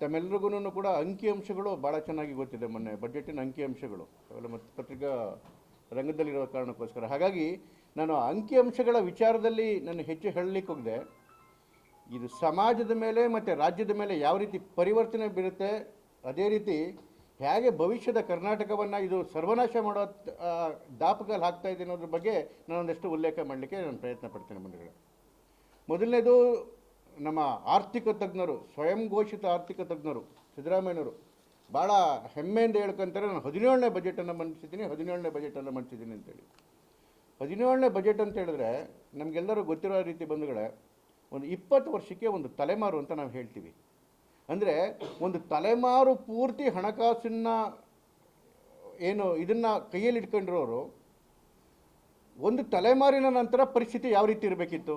ತಮ್ಮೆಲ್ಲರಿಗೂ ಕೂಡ ಅಂಕಿಅಂಶಗಳು ಭಾಳ ಚೆನ್ನಾಗಿ ಗೊತ್ತಿದೆ. ಮೊನ್ನೆ ಬಜೆಟಿನ ಅಂಕಿಅಂಶಗಳು ಅವೆಲ್ಲ ಮತ್ತು ಪತ್ರಿಕಾ ರಂಗದಲ್ಲಿರೋ ಕಾರಣಕ್ಕೋಸ್ಕರ ಹಾಗಾಗಿ ನಾನು ಅಂಕಿಅಂಶಗಳ ವಿಚಾರದಲ್ಲಿ ನಾನು ಹೆಚ್ಚು ಹೇಳಲಿಕ್ಕೆ ಹೋಗದೆ, ಇದು ಸಮಾಜದ ಮೇಲೆ ಮತ್ತು ರಾಜ್ಯದ ಮೇಲೆ ಯಾವ ರೀತಿ ಪರಿವರ್ತನೆ ಬೀರುತ್ತೆ, ಅದೇ ರೀತಿ ಹೇಗೆ ಭವಿಷ್ಯದ ಕರ್ನಾಟಕವನ್ನು ಇದು ಸರ್ವನಾಶ ಮಾಡೋ ದಾಪಕಲ್ಲಿ ಹಾಕ್ತಾ ಇದೆ ಅನ್ನೋದ್ರ ಬಗ್ಗೆ ನಾನೊಂದಷ್ಟು ಉಲ್ಲೇಖ ಮಾಡಲಿಕ್ಕೆ ನಾನು ಪ್ರಯತ್ನ ಪಡ್ತೇನೆ ಬಂಧುಗಳೇ. ಮೊದಲನೇದು, ನಮ್ಮ ಆರ್ಥಿಕ ತಜ್ಞರು, ಸ್ವಯಂ ಘೋಷಿತ ಆರ್ಥಿಕ ತಜ್ಞರು ಸಿದ್ದರಾಮಯ್ಯನವರು ಭಾಳ ಹೆಮ್ಮೆಯಿಂದ ಹೇಳ್ಕೊಂತಾರೆ, ನಾನು 17ನೇ ಬಜೆಟನ್ನು ಮಂಡಿಸಿದ್ದೀನಿ, 17ನೇ ಬಜೆಟನ್ನು ಮಂಡಿಸಿದ್ದೀನಿ ಅಂತೇಳಿ. 17ನೇ ಬಜೆಟ್ ಅಂತ ಹೇಳಿದ್ರೆ ನಮಗೆಲ್ಲರೂ ಗೊತ್ತಿರೋ ರೀತಿ ಬಂಧುಗಳೇ, ಒಂದು 20 ವರ್ಷಕ್ಕೆ ಒಂದು ತಲೆಮಾರು ಅಂತ ನಾವು ಹೇಳ್ತೀವಿ. ಅಂದರೆ ಒಂದು ತಲೆಮಾರು ಪೂರ್ತಿ ಹಣಕಾಸಿನ ಏನು ಇದನ್ನು ಕೈಯಲ್ಲಿ ಇಟ್ಕೊಂಡಿರೋರು ಒಂದು ತಲೆಮಾರಿನ ನಂತರ ಪರಿಸ್ಥಿತಿ ಯಾವ ರೀತಿ ಇರಬೇಕಿತ್ತು.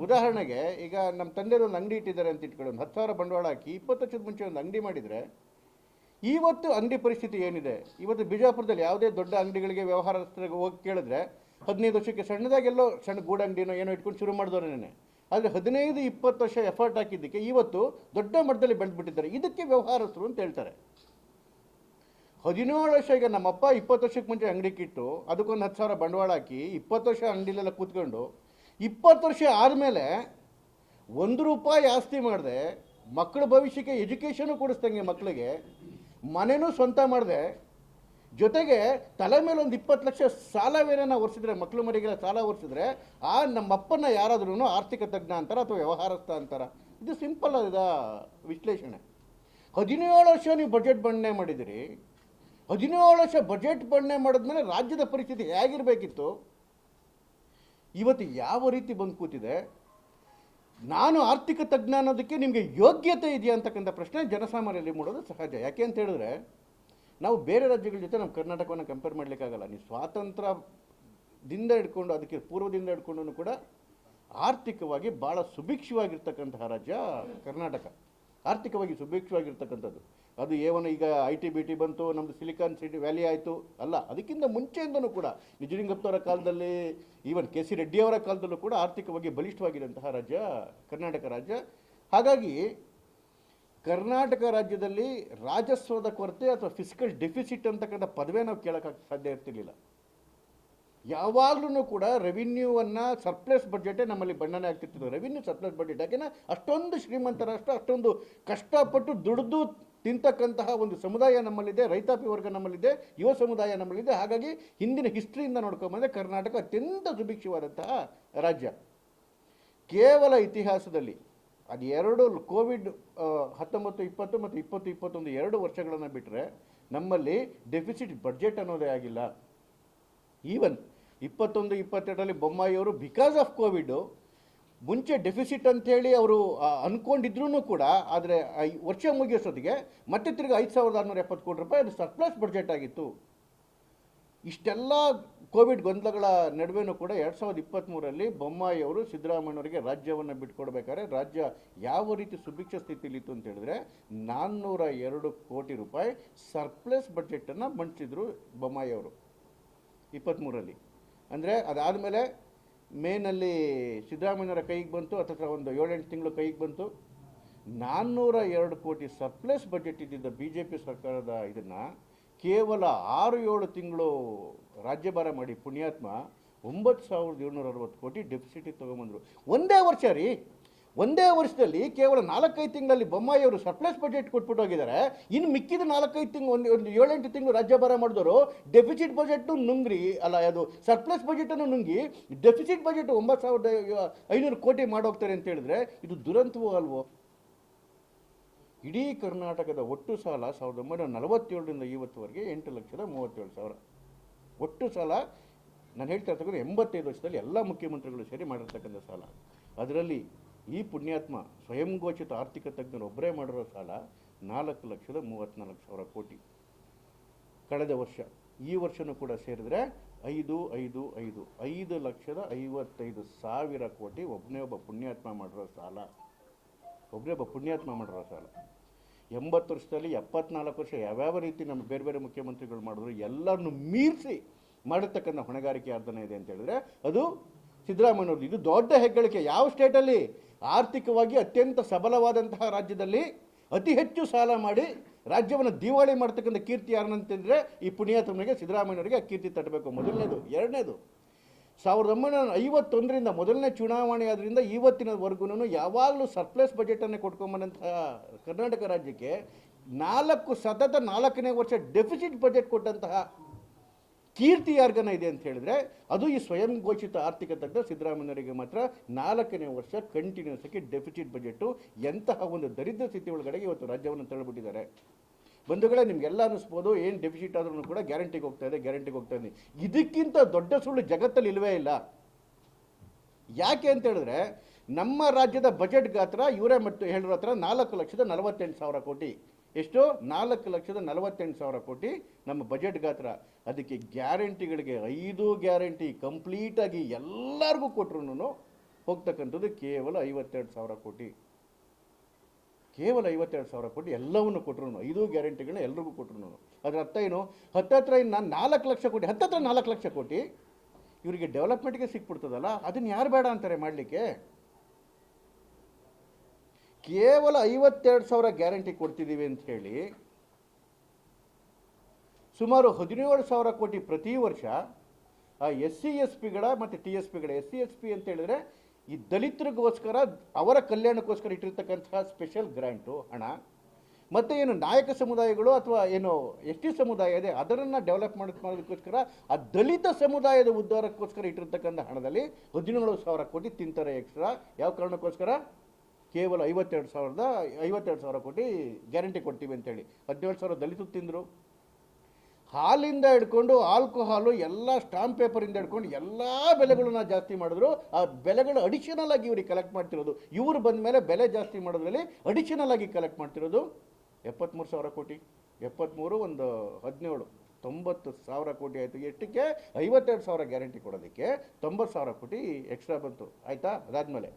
ಉದಾಹರಣೆಗೆ ಈಗ ನಮ್ಮ ತಂದೆಯವರು ಒಂದು ಅಂಗಡಿ ಇಟ್ಟಿದ್ದಾರೆ ಅಂತ ಇಟ್ಕೊಳ್ಳಿ, ಒಂದು 10,000 ಬಂಡವಾಳ ಹಾಕಿ 20 ವರ್ಷದ ಮುಂಚೆ ಒಂದು ಅಂಗಡಿ ಮಾಡಿದರೆ ಇವತ್ತು ಅಂಗಡಿ ಪರಿಸ್ಥಿತಿ ಏನಿದೆ. ಇವತ್ತು ಬಿಜಾಪುರದಲ್ಲಿ ಯಾವುದೇ ದೊಡ್ಡ ಅಂಗಡಿಗಳಿಗೆ ವ್ಯವಹಾರಸ್ಥರಿಗೆ ಹೋಗಿ ಕೇಳಿದ್ರೆ 15 ವರ್ಷಕ್ಕೆ ಸಣ್ಣದಾಗೆಲ್ಲೋ ಸಣ್ಣ ಗೂಡಂಗಡಿನೋ ಏನೋ ಇಟ್ಕೊಂಡು ಶುರು ಮಾಡಿದವರೇನೆ. ಆದರೆ 15-20 ವರ್ಷ ಎಫರ್ಟ್ ಹಾಕಿದ್ದಕ್ಕೆ ಇವತ್ತು ದೊಡ್ಡ ಮಟ್ಟದಲ್ಲಿ ಬೆಳೆದ್ಬಿಟ್ಟಿದ್ದಾರೆ. ಇದಕ್ಕೆ ವ್ಯವಹಾರಸ್ಥರು ಅಂತ ಹೇಳ್ತಾರೆ. 17 ವರ್ಷ, ಈಗ ನಮ್ಮಪ್ಪ 20 ವರ್ಷಕ್ಕೆ ಮುಂಚೆ ಅಂಗಡಿ ಕಿಟ್ಟು ಅದಕ್ಕೊಂದು 10,000 ಬಂಡವಾಳ ಹಾಕಿ 20 ವರ್ಷ ಅಂಗಡಿಲೆಲ್ಲ ಕೂತ್ಕೊಂಡು 20 ವರ್ಷ ಆದಮೇಲೆ ₹1 ಆಸ್ತಿ ಮಾಡಿದೆ, ಮಕ್ಕಳ ಭವಿಷ್ಯಕ್ಕೆ ಎಜುಕೇಷನು ಕೊಡಿಸ್ದಂಗೆ, ಮಕ್ಕಳಿಗೆ ಮನೆಯೂ ಸ್ವಂತ ಮಾಡಿದೆ, ಜೊತೆಗೆ ತಲೆ ಮೇಲೆ ಒಂದು 20 ಲಕ್ಷ ಸಾಲವೇನ ಒರೆಸಿದ್ರೆ, ಮಕ್ಕಳು ಮರಿಗೆಲ್ಲ ಸಾಲ ಒರೆಸಿದ್ರೆ ನಮ್ಮಪ್ಪನ ಯಾರಾದ್ರೂ ಆರ್ಥಿಕ ತಜ್ಞ ಅಂತಾರ ಅಥವಾ ವ್ಯವಹಾರಸ್ಥ ಅಂತಾರ? ಇದು ಸಿಂಪಲ್ ಆದ ವಿಶ್ಲೇಷಣೆ. 17 ವರ್ಷ ನೀವು ಬಜೆಟ್ ಮಂಡನೆ ಮಾಡಿದಿರಿ. 17 ವರ್ಷ ಬಜೆಟ್ ಮಂಡನೆ ಮಾಡಿದ್ಮೇಲೆ ರಾಜ್ಯದ ಪರಿಸ್ಥಿತಿ ಹೇಗಿರಬೇಕಿತ್ತು, ಇವತ್ತು ಯಾವ ರೀತಿ ಬಂದು ಕೂತಿದೆ. ನಾನು ಆರ್ಥಿಕ ತಜ್ಞ ಅನ್ನೋದಕ್ಕೆ ನಿಮಗೆ ಯೋಗ್ಯತೆ ಇದೆಯಾ ಅಂತಕ್ಕಂಥ ಪ್ರಶ್ನೆ ಜನಸಾಮಾನ್ಯರಲ್ಲಿ ಮೂಡೋದು ಸಹಜ. ಯಾಕೆ ಅಂತ ಹೇಳಿದ್ರೆ, ನಾವು ಬೇರೆ ರಾಜ್ಯಗಳ ಜೊತೆ ನಮ್ಮ ಕರ್ನಾಟಕವನ್ನು ಕಂಪೇರ್ ಮಾಡಲಿಕ್ಕಾಗಲ್ಲ. ನೀವು ಸ್ವಾತಂತ್ರ್ಯದಿಂದ ಹಿಡ್ಕೊಂಡು ಅದಕ್ಕೆ ಪೂರ್ವದಿಂದ ಹಿಡ್ಕೊಂಡು ಕೂಡ ಆರ್ಥಿಕವಾಗಿ ಭಾಳ ಸುಭಿಕ್ಷವಾಗಿರ್ತಕ್ಕಂತಹ ರಾಜ್ಯ ಕರ್ನಾಟಕ. ಆರ್ಥಿಕವಾಗಿ ಸುಭಿಕ್ಷವಾಗಿರ್ತಕ್ಕಂಥದ್ದು. ಅದು ಏವನ ಈಗ IT-BT ಬಂತು, ನಮ್ಮದು ಸಿಲಿಕಾನ್ ಸಿಟಿ ವ್ಯಾಲಿ ಆಯಿತು ಅಲ್ಲ, ಅದಕ್ಕಿಂತ ಮುಂಚೆಯಿಂದನೂ ಕೂಡ ನಿಜಲಿಂಗಪ್ಪನವರ ಕಾಲದಲ್ಲಿ, ಈವನ್ KC ರೆಡ್ಡಿಯವರ ಕಾಲದಲ್ಲೂ ಕೂಡ ಆರ್ಥಿಕವಾಗಿ ಬಲಿಷ್ಠವಾಗಿರುವಂತಹ ರಾಜ್ಯ ಕರ್ನಾಟಕ ರಾಜ್ಯ. ಹಾಗಾಗಿ ಕರ್ನಾಟಕ ರಾಜ್ಯದಲ್ಲಿ ರಾಜಸ್ವದ ಕೊರತೆ ಅಥವಾ ಫಿಸ್ಕಲ್ ಡೆಫಿಸಿಟ್ ಅಂತಕ್ಕಂಥ ಪದವೇ ನಾವು ಕೇಳೋಕ್ಕೆ ಸಾಧ್ಯ ಇರ್ತಿರ್ಲಿಲ್ಲ. ಯಾವಾಗಲೂ ಕೂಡ ರೆವಿನ್ಯೂವನ್ನು ಸರ್ಪ್ಲಸ್ ಬಡ್ಜೆಟೇ ನಮ್ಮಲ್ಲಿ ಬಣ್ಣನೆ ಆಗ್ತಿತ್ತು. Revenue surplus budget. ಯಾಕೆಂದರೆ ಅಷ್ಟೊಂದು ಶ್ರೀಮಂತ ರಾಷ್ಟ್ರ, ಅಷ್ಟೊಂದು ಕಷ್ಟಪಟ್ಟು ದುಡಿದು ತಿಂತಕ್ಕಂತಹ ಒಂದು ಸಮುದಾಯ ನಮ್ಮಲ್ಲಿದೆ, ರೈತಾಪಿ ವರ್ಗ ನಮ್ಮಲ್ಲಿದೆ, ಯುವ ಸಮುದಾಯ ನಮ್ಮಲ್ಲಿದೆ. ಹಾಗಾಗಿ ಹಿಂದಿನ ಹಿಸ್ಟ್ರಿಯಿಂದ ನೋಡ್ಕೊಂಬಂದರೆ ಕರ್ನಾಟಕ ಅತ್ಯಂತ ಸುಭಿಕ್ಷವಾದಂತಹ ರಾಜ್ಯ. ಕೇವಲ ಇತಿಹಾಸದಲ್ಲಿ ಅದು ಎರಡು ಕೋವಿಡ್-19-20 ಮತ್ತು 20-21 2 ವರ್ಷಗಳನ್ನು ಬಿಟ್ಟರೆ ನಮ್ಮಲ್ಲಿ ಡೆಫಿಸಿಟ್ ಬಡ್ಜೆಟ್ ಅನ್ನೋದೇ ಆಗಿಲ್ಲ. ಈವನ್ 21-22ರಲ್ಲಿ ಬೊಮ್ಮಾಯಿಯವರು ಬಿಕಾಸ್ ಆಫ್ ಕೋವಿಡು ಮುಂಚೆ ಡೆಫಿಸಿಟ್ ಅಂಥೇಳಿ ಅವರು ಅಂದ್ಕೊಂಡಿದ್ರೂ ಕೂಡ, ಆದರೆ ವರ್ಷ ಮುಗಿಯೋಷ್ಟೊತ್ತಿಗೆ ಮತ್ತೆ ತಿರ್ಗಿ 5,670 ಕೋಟಿ ರೂಪಾಯಿ ಅದು ಸರ್ಪ್ಲಸ್ ಬಡ್ಜೆಟ್ ಆಗಿತ್ತು. ಇಷ್ಟೆಲ್ಲ ಕೋವಿಡ್ ಗೊಂದಲಗಳ ನಡುವೆನೂ ಕೂಡ 2023ರಲ್ಲಿ ಬೊಮ್ಮಾಯಿಯವರು ಸಿದ್ದರಾಮಯ್ಯನವರಿಗೆ ರಾಜ್ಯವನ್ನು ಬಿಟ್ಕೊಡ್ಬೇಕಾದ್ರೆ ರಾಜ್ಯ ಯಾವ ರೀತಿ ಸುಭಿಕ್ಷ ಸ್ಥಿತಿಲಿತ್ತು ಅಂತ ಹೇಳಿದ್ರೆ 402 ಕೋಟಿ ರೂಪಾಯಿ ಸರ್ಪ್ಲಸ್ ಬಡ್ಜೆಟನ್ನು ಮಂಡಿಸಿದ್ರು ಬೊಮ್ಮಾಯಿಯವರು 23ರಲ್ಲಿ. ಅಂದರೆ ಅದಾದಮೇಲೆ ಮೇನಲ್ಲಿ ಸಿದ್ದರಾಮಯ್ಯನವರ ಕೈಗೆ ಬಂತು, ಅಥವಾ ಒಂದು 7-8 ತಿಂಗಳು ಕೈಗೆ ಬಂತು. 402 ಕೋಟಿ ಸರ್ಪ್ಲಸ್ ಬಜೆಟ್ ಇದ್ದಿದ್ದ BJP ಸರ್ಕಾರದ ಇದನ್ನು ಕೇವಲ 6-7 ತಿಂಗಳು ರಾಜ್ಯಭಾರ ಮಾಡಿ ಪುಣ್ಯಾತ್ಮ 9,760 ಕೋಟಿ ಡೆಫಿಸಿಟಿಗೆ ತೊಗೊಂಬಂದರು. ಒಂದೇ ವರ್ಷ ರೀ, ಒಂದೇ ವರ್ಷದಲ್ಲಿ ಕೇವಲ 4-5 ತಿಂಗಳಲ್ಲಿ ಬೊಮ್ಮಾಯಿಯವರು ಸರ್ಪ್ಲಸ್ ಬಜೆಟ್ ಕೊಟ್ಬಿಟ್ಟು ಹೋಗಿದ್ದಾರೆ. ಇನ್ನು ಮಿಕ್ಕಿದ 4-5 ತಿಂಗಳು, ಒಂದು 7-8 ತಿಂಗಳು ರಾಜ್ಯಭಾರ ಮಾಡಿದವರು ಡೆಫಿಸಿಟ್ ಬಜೆಟ್ನು ನುಂಗ್ರಿ, ಅಲ್ಲ ಅದು ಸರ್ಪ್ಲಸ್ ಬಜೆಟನ್ನು ನುಂಗಿ ಡೆಫಿಸಿಟ್ ಬಜೆಟ್ 9,500 ಕೋಟಿ ಮಾಡೋಗ್ತಾರೆ ಅಂತ ಹೇಳಿದ್ರೆ ಇದು ದುರಂತವೋ ಅಲ್ವೋ? ಇಡೀ ಕರ್ನಾಟಕದ ಒಟ್ಟು ಸಾಲ 1947ರಿಂದ ಇವತ್ತುವರೆಗೆ 8,37,000 ಒಟ್ಟು ಸಾಲ. ನಾನು ಹೇಳ್ತಾ ಇರ್ತಕ್ಕಂಥ 85 ವರ್ಷದಲ್ಲಿ ಎಲ್ಲ ಮುಖ್ಯಮಂತ್ರಿಗಳು ಸೇರಿ ಮಾಡಿರ್ತಕ್ಕಂಥ ಸಾಲ. ಅದರಲ್ಲಿ ಈ ಪುಣ್ಯಾತ್ಮ ಸ್ವಯಂ ಘೋಷಿತ ಆರ್ಥಿಕ ತಜ್ಞರು ಒಬ್ಬರೇ ಮಾಡಿರೋ ಸಾಲ 4,34,000 ಕೋಟಿ ಕಳೆದ ವರ್ಷ. ಈ ವರ್ಷನೂ ಕೂಡ ಸೇರಿದ್ರೆ 5,55,000 ಕೋಟಿ ಒಬ್ಬನೇ ಒಬ್ಬ ಪುಣ್ಯಾತ್ಮ ಮಾಡಿರೋ ಸಾಲ. 80 ವರ್ಷದಲ್ಲಿ 74 ವರ್ಷ ಯಾವ್ಯಾವ ರೀತಿ ನಮ್ಮ ಬೇರೆ ಬೇರೆ ಮುಖ್ಯಮಂತ್ರಿಗಳು ಮಾಡಿದ್ರು ಎಲ್ಲರನ್ನು ಮೀರಿಸಿ ಮಾಡಿರ್ತಕ್ಕಂಥ ಹೊಣೆಗಾರಿಕೆ ಅರ್ಧನ ಇದೆ ಅಂತ ಹೇಳಿದ್ರೆ ಅದು ಸಿದ್ದರಾಮಯ್ಯನವ್ರದ್ದು. ಇದು ದೊಡ್ಡ ಹೆಗ್ಗಳಿಕೆ. ಯಾವ ಸ್ಟೇಟಲ್ಲಿ ಆರ್ಥಿಕವಾಗಿ ಅತ್ಯಂತ ಸಬಲವಾದಂತಹ ರಾಜ್ಯದಲ್ಲಿ ಅತಿ ಹೆಚ್ಚು ಸಾಲ ಮಾಡಿ ರಾಜ್ಯವನ್ನು ದಿವಾಳಿ ಮಾಡ್ತಕ್ಕಂಥ ಕೀರ್ತಿ ಯಾರನ್ನಂತಂದರೆ ಈ ಪುಣ್ಯಾತ್ಮನಿಗೆ ಸಿದ್ದರಾಮಯ್ಯನವರಿಗೆ ಆ ಕೀರ್ತಿ ತಟ್ಟಬೇಕು. ಮೊದಲನೇದು. ಎರಡನೇದು, 1951ರಿಂದ ಮೊದಲನೇ ಚುನಾವಣೆ ಆದ್ರಿಂದ ಇವತ್ತಿನವರೆಗೂ ಯಾವಾಗಲೂ ಸರ್ಪ್ಲಸ್ ಬಜೆಟನ್ನೇ ಕೊಟ್ಕೊಂಬಂತಹ ಕರ್ನಾಟಕ ರಾಜ್ಯಕ್ಕೆ ಸತತ 4ನೇ ವರ್ಷ ಡೆಫಿಸಿಟ್ ಬಜೆಟ್ ಕೊಟ್ಟಂತಹ ಕೀರ್ತಿ ಯಾರಿಗನ ಇದೆ ಅಂತ ಹೇಳಿದ್ರೆ ಅದು ಈ ಸ್ವಯಂ ಘೋಷಿತ ಆರ್ಥಿಕ ತಜ್ಞ ಸಿದ್ದರಾಮಯ್ಯರಿಗೆ ಮಾತ್ರ. 4ನೇ ವರ್ಷ ಕಂಟಿನ್ಯೂಸ್ ಆಗಿ ಡೆಫಿಸಿಟ್ ಬಜೆಟು ಎಂತಹ ಒಂದು ದರಿದ್ರ ಸ್ಥಿತಿ ಒಳಗಡೆ ಇವತ್ತು ರಾಜ್ಯವನ್ನು ತಳ್ಳಿಬಿಟ್ಟಿದ್ದಾರೆ. ಬಂಧುಗಳೇ, ನಿಮಗೆಲ್ಲ ಅನ್ನಿಸ್ಬೋದು ಏನು ಡೆಫಿಸಿಟ್ ಆದ್ರೂ ಕೂಡ ಗ್ಯಾರಂಟಿಗೆ ಹೋಗ್ತಾ ಇದೆ. ಇದಕ್ಕಿಂತ ದೊಡ್ಡ ಸುಳ್ಳು ಜಗತ್ತಲ್ಲಿ ಇಲ್ಲವೇ ಇಲ್ಲ. ಯಾಕೆ ಅಂತ ಹೇಳಿದ್ರೆ ನಮ್ಮ ರಾಜ್ಯದ ಬಜೆಟ್ ಗಾತ್ರ ಇವರೇ ಹೇಳಿರೋ ಹತ್ರ 4,48,000 ಕೋಟಿ. ಎಷ್ಟು? 4,48,000 ಕೋಟಿ ನಮ್ಮ ಬಜೆಟ್ ಗಾತ್ರ. ಅದಕ್ಕೆ ಗ್ಯಾರಂಟಿಗಳಿಗೆ 5 ಗ್ಯಾರಂಟಿ ಕಂಪ್ಲೀಟಾಗಿ ಎಲ್ಲರಿಗೂ ಕೊಟ್ಟರು ಹೋಗ್ತಕ್ಕಂಥದ್ದು ಕೇವಲ 52,000 ಕೋಟಿ. ಕೇವಲ 52,000 ಕೋಟಿ ಎಲ್ಲವನ್ನು ಕೊಟ್ಟರು, 5 ಗ್ಯಾರಂಟಿಗಳನ್ನ ಎಲ್ರಿಗೂ ಕೊಟ್ಟರು. ಅದರ ಅರ್ಥ ಏನು? ಹತ್ತತ್ರ ಇನ್ನು 4 ಲಕ್ಷ ಕೋಟಿ, ಹತ್ತತ್ರ 4 ಲಕ್ಷ ಕೋಟಿ ಇವರಿಗೆ ಡೆವಲಪ್ಮೆಂಟ್ಗೆ ಸಿಕ್ಬಿಡ್ತದಲ್ಲ, ಅದನ್ನು ಯಾರು ಬೇಡ ಅಂತಾರೆ ಮಾಡಲಿಕ್ಕೆ? ಕೇವಲ 52,000 ಗ್ಯಾರಂಟಿ ಕೊಡ್ತಿದ್ದೀವಿ ಅಂತ ಹೇಳಿ ಸುಮಾರು 17,000 ಕೋಟಿ ಪ್ರತಿ ವರ್ಷ ಆ SC/SPಗಳ ಮತ್ತು TSPಗಳ. SC/SP ಅಂತ ಹೇಳಿದ್ರೆ ಈ ದಲಿತರಿಗೋಸ್ಕರ ಅವರ ಕಲ್ಯಾಣಕ್ಕೋಸ್ಕರ ಇಟ್ಟಿರ್ತಕ್ಕಂತಹ ಸ್ಪೆಷಲ್ ಗ್ರ್ಯಾಂಟು ಹಣ, ಮತ್ತು ಏನು ನಾಯಕ ಸಮುದಾಯಗಳು ಅಥವಾ ಏನು ST ಸಮುದಾಯ ಇದೆ ಅದನ್ನು ಡೆವಲಪ್ ಮಾಡೋದಕ್ಕೋಸ್ಕರ ಆ ದಲಿತ ಸಮುದಾಯದ ಉದ್ಧಾರಕ್ಕೋಸ್ಕರ ಇಟ್ಟಿರ್ತಕ್ಕಂಥ ಹಣದಲ್ಲಿ 17,000 ಕೋಟಿ ತಿಂತಾರೆ ಎಕ್ಸ್ಟ್ರಾ. ಯಾವ ಕಾರಣಕ್ಕೋಸ್ಕರ? ಕೇವಲ 52,000 ಕೋಟಿ ಗ್ಯಾರಂಟಿ ಕೊಡ್ತೀವಿ ಅಂತೇಳಿ. 17,000 ದಲಿತರು ತಿಂದರು. ಹಾಲಿಂದ ಹಿಡ್ಕೊಂಡು ಆಲ್ಕೋಹಾಲು ಎಲ್ಲ ಸ್ಟಾಂಪ್ ಪೇಪರಿಂದ ಹಿಡ್ಕೊಂಡು ಎಲ್ಲ ಬೆಲೆಗಳನ್ನ ಜಾಸ್ತಿ ಮಾಡಿದ್ರು. ಆ ಬೆಲೆಗಳು ಅಡಿಷನಲ್ ಆಗಿ ಇವ್ರಿಗೆ ಕಲೆಕ್ಟ್ ಮಾಡ್ತಿರೋದು, ಇವರು ಬಂದ ಮೇಲೆ ಬೆಲೆ ಜಾಸ್ತಿ ಮಾಡೋದ್ರಲ್ಲಿ ಅಡಿಷನಲ್ ಆಗಿ ಕಲೆಕ್ಟ್ ಮಾಡ್ತಿರೋದು 73,000 ಕೋಟಿ. 73 ಒಂದು 17 90,000 ಕೋಟಿ ಆಯಿತು. ಎಷ್ಟಕ್ಕೆ? 52,000 ಗ್ಯಾರಂಟಿ ಕೊಡೋದಕ್ಕೆ 90,000 ಕೋಟಿ ಎಕ್ಸ್ಟ್ರಾ ಬಂತು. ಆಯಿತಾ? ಅದಾದಮೇಲೆ